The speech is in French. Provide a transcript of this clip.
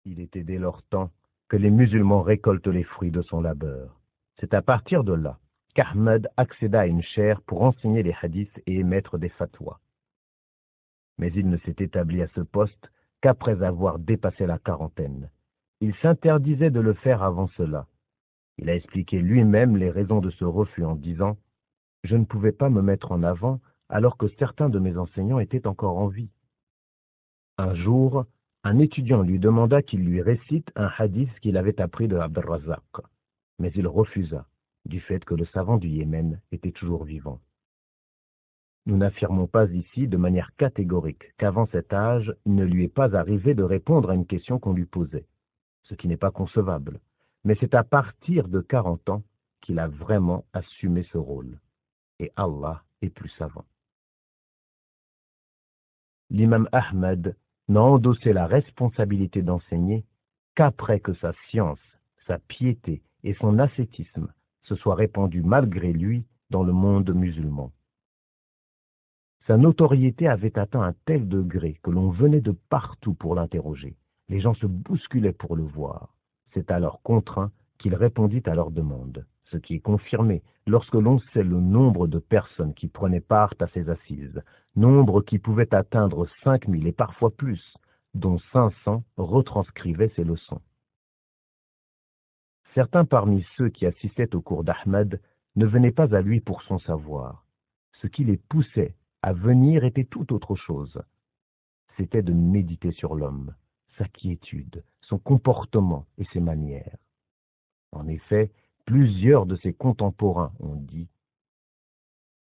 Il était dès leur temps que les musulmans récoltent les fruits de son labeur. C'est à partir de là qu'Ahmed accéda à une chaire pour enseigner les hadiths et émettre des fatwas. Mais il ne s'est établi à ce poste qu'après avoir dépassé la quarantaine. Il s'interdisait de le faire avant cela. Il a expliqué lui-même les raisons de ce refus en disant « Je ne pouvais pas me mettre en avant alors que certains de mes enseignants étaient encore en vie. » Un jour, un étudiant lui demanda qu'il lui récite un hadith qu'il avait appris de Abd al-Razzaq, mais il refusa, du fait que le savant du Yémen était toujours vivant. Nous n'affirmons pas ici de manière catégorique qu'avant cet âge, il ne lui est pas arrivé de répondre à une question qu'on lui posait, ce qui n'est pas concevable, mais c'est à partir de 40 ans qu'il a vraiment assumé ce rôle, et Allah est plus savant. L'imam Ahmed n'a endossé la responsabilité d'enseigner qu'après que sa science, sa piété et son ascétisme se soient répandus malgré lui dans le monde musulman. Sa notoriété avait atteint un tel degré que l'on venait de partout pour l'interroger. Les gens se bousculaient pour le voir. C'est alors contraint qu'il répondit à leurs demandes, ce qui est confirmé lorsque l'on sait le nombre de personnes qui prenaient part à ses assises, nombre qui pouvait atteindre 5000 et parfois plus, dont 500 retranscrivaient ses leçons. Certains parmi ceux qui assistaient au cours d'Ahmed ne venaient pas à lui pour son savoir. Ce qui les poussait à venir était tout autre chose. C'était de méditer sur l'homme, sa quiétude, son comportement et ses manières. En effet, plusieurs de ses contemporains ont dit